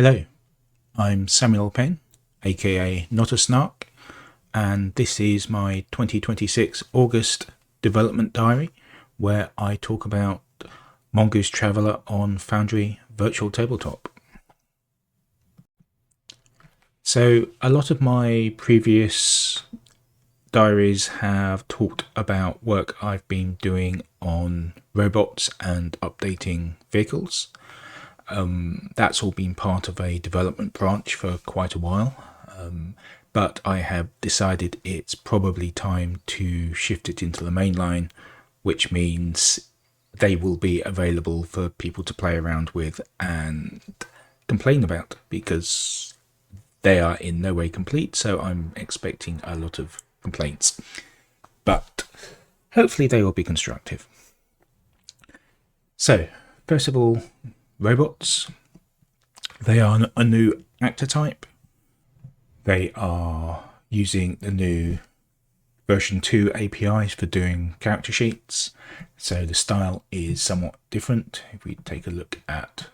Hello, I'm Samuel Penn, aka Not a Snark, and this is my 2026 August development diary where I talk about Mongoose Traveller on Foundry Virtual Tabletop. So a lot of my previous diaries have talked about work I've been doing on robots and updating vehicles. That's all been part of a development branch for quite a while, but I have decided it's probably time to shift it into the main line, which means they will be available for people to play around with and complain about, because they are in no way complete, so I'm expecting a lot of complaints, but hopefully they will be constructive. So first of all, robots. They are a new actor type. They are using the new version 2 APIs for doing character sheets, so the style is somewhat different. If we take a look at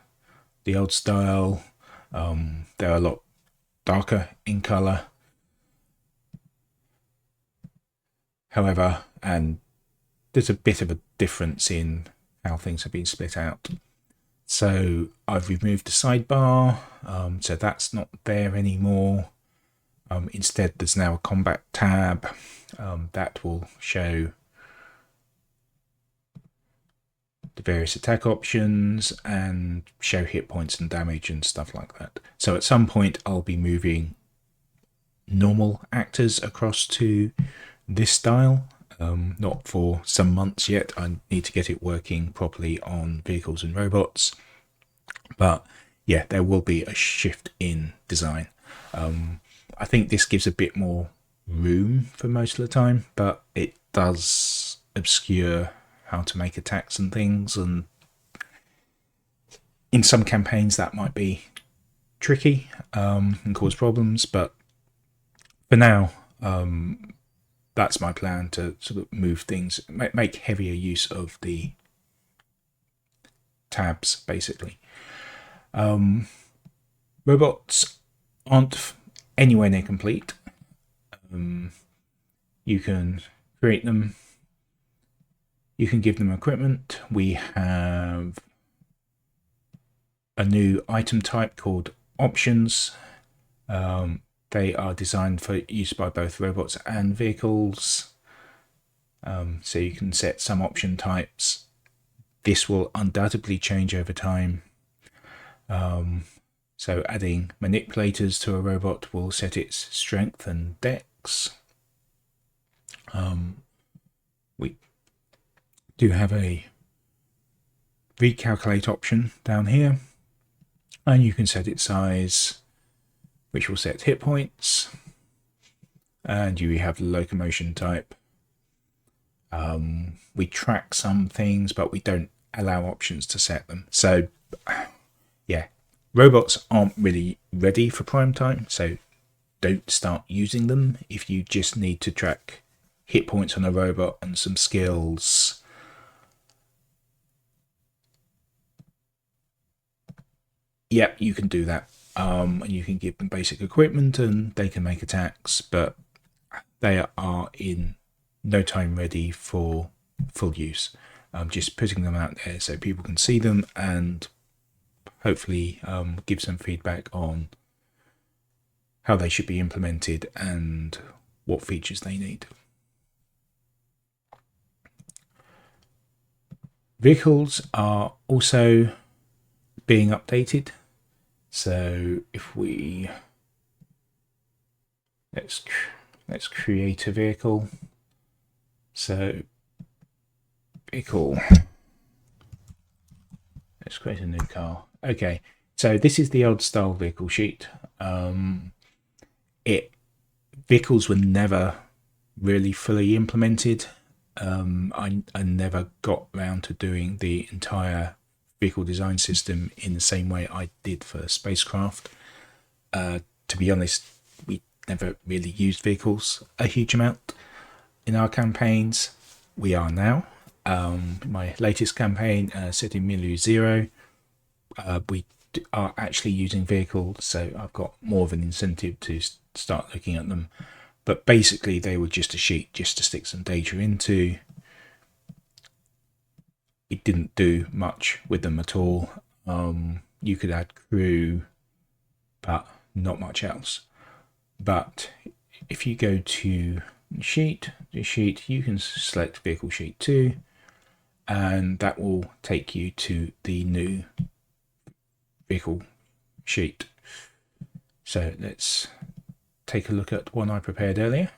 the old style, they're a lot darker in colour. However, and there's a bit of a difference in how things have been split out. So I've removed the sidebar, so that's not there anymore. Instead, there's now a combat tab that will show the various attack options and show hit points and damage and stuff like that. So at some point, I'll be moving normal actors across to this style. Not for some months yet. I need to get it working properly on vehicles and robots, but yeah, there will be a shift in design. I think this gives a bit more room for most of the time, but it does obscure how to make attacks and things, and in some campaigns that might be tricky and cause problems, but for now, that's my plan, to sort of move things, make heavier use of the tabs, basically. Robots aren't anywhere near complete. You can create them. You can give them equipment. We have a new item type called options. They are designed for use by both robots and vehicles. So you can set some option types. This will undoubtedly change over time. So adding manipulators to a robot will set its strength and dex. We do have a recalculate option down here, and you can set its size, which will set hit points, and you have the locomotion type. We track some things, but we don't allow options to set them. So yeah, robots aren't really ready for prime time, so don't start using them if you just need to track hit points on a robot and some skills. Yeah, you can do that. And you can give them basic equipment and they can make attacks, but they are in no time ready for full use. I'm just putting them out there so people can see them and hopefully give some feedback on how they should be implemented and what features they need. Vehicles are also being updated. So if we let's create a vehicle. So vehicle, let's create a new car. Okay, so this is the old style vehicle sheet. Vehicles were never really fully implemented. I never got around to doing the entire vehicle design system in the same way I did for spacecraft. To be honest, we never really used vehicles a huge amount in our campaigns. We are now. My latest campaign, set in Milieu 0, we are actually using vehicles, so I've got more of an incentive to start looking at them. But basically they were just a sheet just to stick some data into. It didn't do much with them at all. You could add crew, but not much else. But if you go to sheet, you can select vehicle sheet 2, and that will take you to the new vehicle sheet. So let's take a look at one I prepared earlier.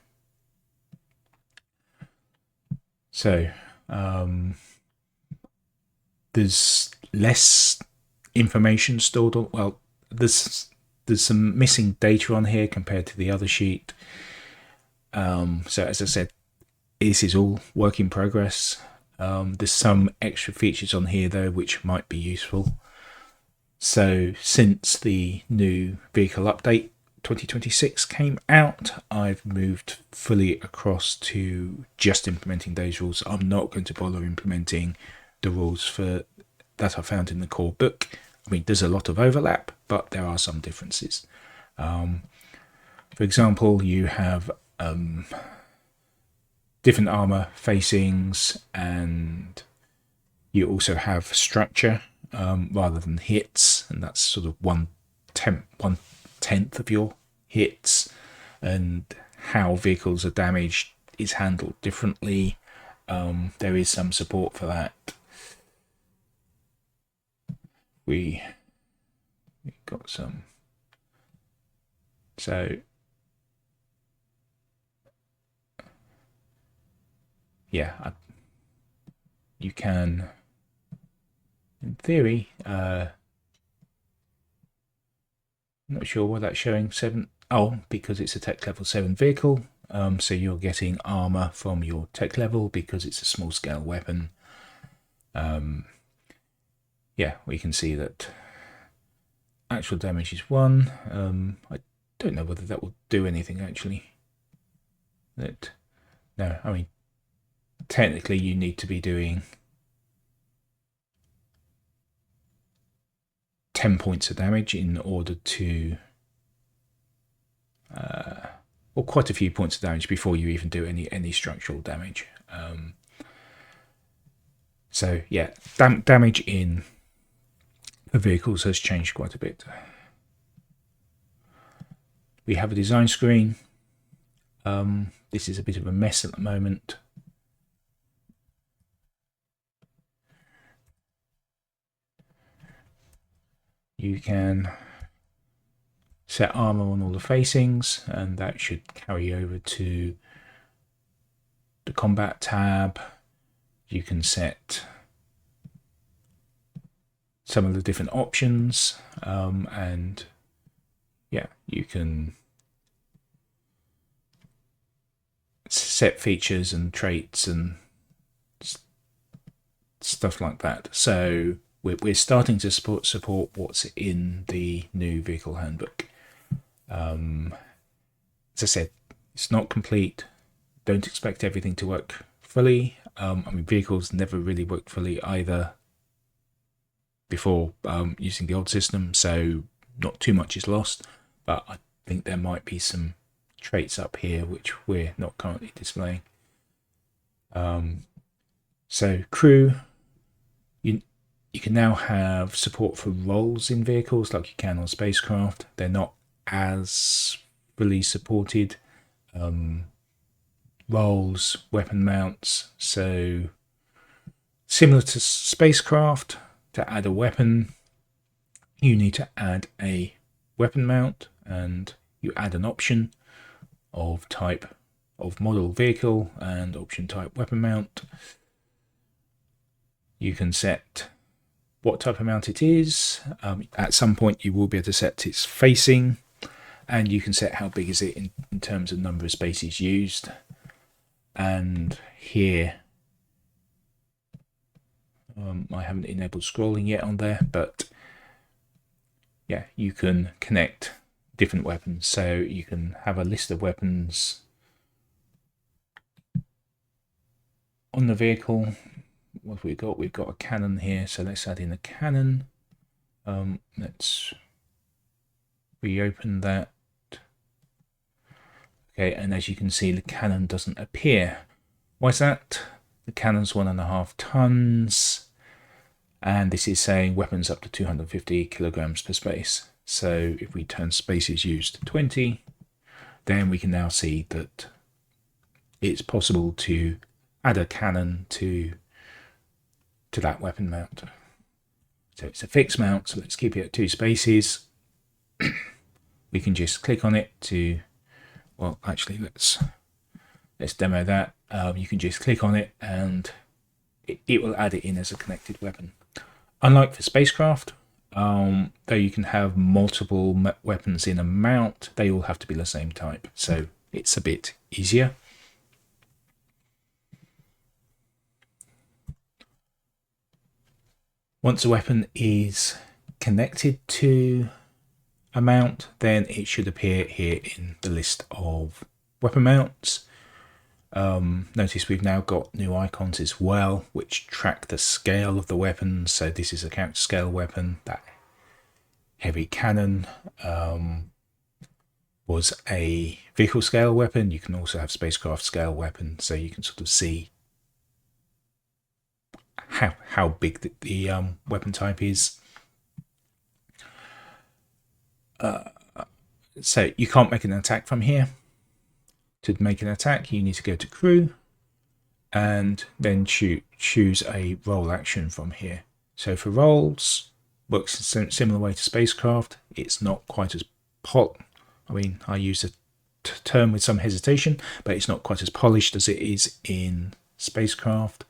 So there's less information stored on, well, there's some missing data on here compared to the other sheet. So as I said, this is all work in progress. There's some extra features on here though which might be useful. So since the new vehicle update 2026 came out, I've moved fully across to just implementing those rules. I'm not going to bother implementing the rules that I found in the core book. I mean, there's a lot of overlap, but there are some differences. For example, you have different armor facings, and you also have structure rather than hits, and that's sort of 1/10 of your hits, and how vehicles are damaged is handled differently. There is some support for that. We got some. So yeah, you can, in theory, I'm not sure why that's showing 7. Oh, because it's a tech level 7 vehicle. So you're getting armor from your tech level because it's a small scale weapon. Yeah, we can see that actual damage is 1. I don't know whether that will do anything actually. No, I mean, technically you need to be doing 10 points of damage in order to, or quite a few points of damage before you even do any structural damage. So yeah, damage in the vehicles has changed quite a bit. We have a design screen. This is a bit of a mess at the moment. You can set armor on all the facings, and that should carry over to the combat tab. You can set some of the different options, and yeah, you can set features and traits and stuff like that. So we're starting to support what's in the new vehicle handbook. As I said, it's not complete. Don't expect everything to work fully. I mean, vehicles never really worked fully either before using the old system, so not too much is lost, but I think there might be some traits up here which we're not currently displaying. So crew, you can now have support for roles in vehicles like you can on spacecraft. They're not as fully supported. Roles, weapon mounts, so similar to spacecraft, to add a weapon you need to add a weapon mount, and you add an option of type of model vehicle and option type weapon mount. You can set what type of mount it is. At some point you will be able to set its facing, and you can set how big is it in terms of number of spaces used. And here I haven't enabled scrolling yet on there, but yeah, you can connect different weapons. So you can have a list of weapons on the vehicle. What have we got? We've got a cannon here, so let's add in a cannon. Let's reopen that. Okay, and as you can see, the cannon doesn't appear. Why is that? The cannon's 1.5 tons, and this is saying weapons up to 250 kilograms per space. So if we turn spaces used to 20, then we can now see that it's possible to add a cannon to that weapon mount. So it's a fixed mount, so let's keep it at 2 spaces. We can just click on it to, well, actually, let's demo that. You can just click on it and it will add it in as a connected weapon. Unlike for spacecraft, though you can have multiple weapons in a mount, they all have to be the same type, so it's a bit easier. Once a weapon is connected to a mount, then it should appear here in the list of weapon mounts. Notice we've now got new icons as well, which track the scale of the weapon. So this is a character scale weapon. That heavy cannon was a vehicle scale weapon. You can also have spacecraft scale weapon, so you can sort of see how big the weapon type is. So you can't make an attack from here. To make an attack, you need to go to crew and then choose a roll action from here. So for rolls, works in a similar way to spacecraft. It's not quite as I use a term with some hesitation, but it's not quite as polished as it is in spacecraft.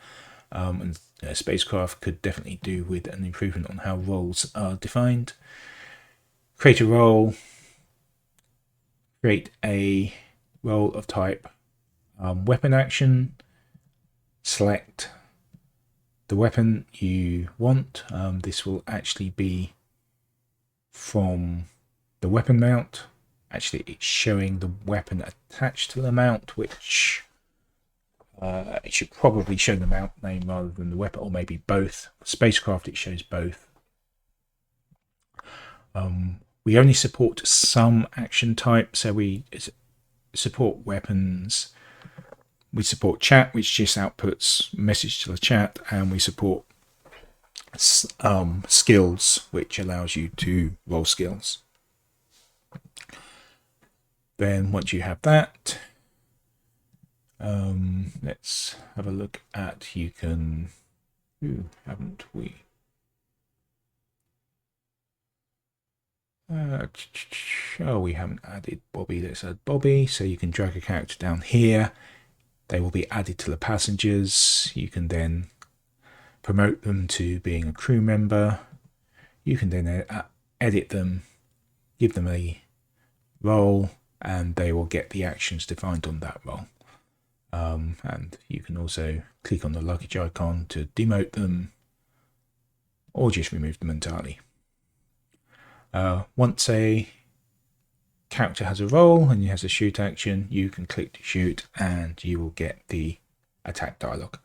And spacecraft could definitely do with an improvement on how roles are defined. Create a role, create a role of type weapon action, select the weapon you want. This will actually be from the weapon mount. Actually, it's showing the weapon attached to the mount, which it should probably show the mount name rather than the weapon, or maybe both. For spacecraft, it shows both. We only support some action types, so we support weapons, we support chat, which just outputs message to the chat, and we support skills, which allows you to roll skills. Then once you have that, let's have a look at, you can, haven't we? We haven't added Bobby. Let's add Bobby. So you can drag a character down here. They will be added to the passengers. You can then promote them to being a crew member. You can then edit them, give them a role, and they will get the actions defined on that role. And you can also click on the luggage icon to demote them or just remove them entirely. Once a character has a role and he has a shoot action, you can click to shoot and you will get the attack dialogue.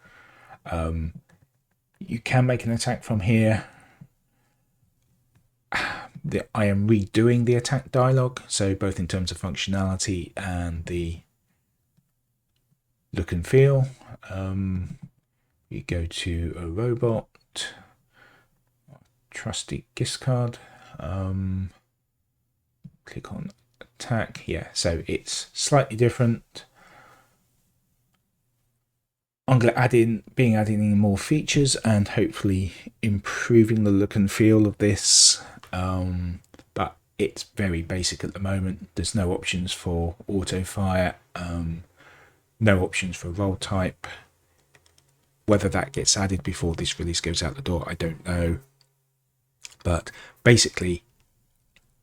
You can make an attack from here. I am redoing the attack dialogue, so both in terms of functionality and the look and feel. You go to a robot, trusty gift card. Click on attack. Yeah, so it's slightly different. I'm going to add in more features and hopefully improving the look and feel of this. But it's very basic at the moment. There's no options for auto fire, no options for roll type. Whether that gets added before this release goes out the door, I don't know. But basically,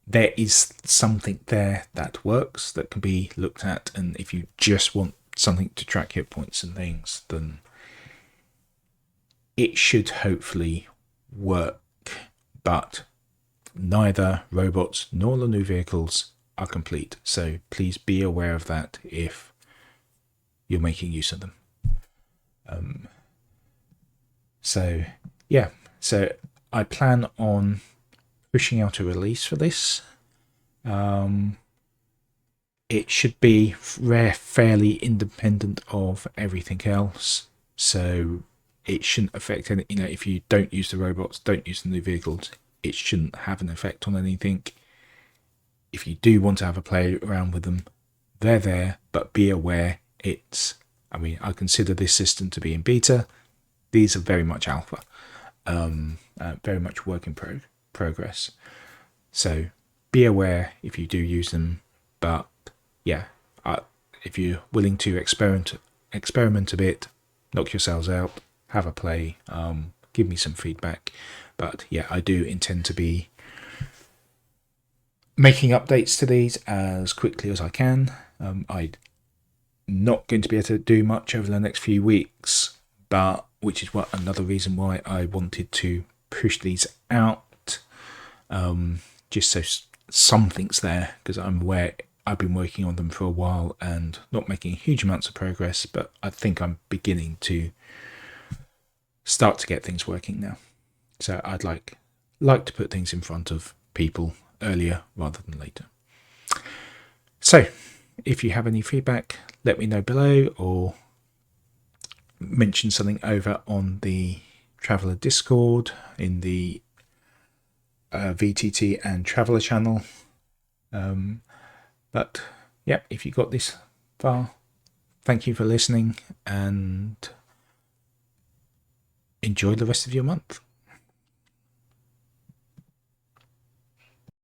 there is something there that works, that can be looked at, and if you just want something to track hit points and things, then it should hopefully work. But neither robots nor the new vehicles are complete, so please be aware of that if you're making use of them. So I plan on pushing out a release for this. It should be fairly independent of everything else, so it shouldn't affect any. If you don't use the robots, don't use the new vehicles, it shouldn't have an effect on anything. If you do want to have a play around with them, they're there, but be aware I consider this system to be in beta. These are very much alpha, very much work in progress. So be aware if you do use them, but yeah, if you're willing to experiment a bit, knock yourselves out, have a play, give me some feedback. But yeah, I do intend to be making updates to these as quickly as I can. I'm not going to be able to do much over the next few weeks, but which is another reason why I wanted to push these out, just so something's there, because I'm aware I've been working on them for a while and not making huge amounts of progress, but I think I'm beginning to start to get things working now. So I'd like to put things in front of people earlier rather than later. So if you have any feedback, let me know below, or mention something over on the Traveller Discord in the VTT and Traveller channel. But yeah, if you got this far, thank you for listening, and enjoy the rest of your month.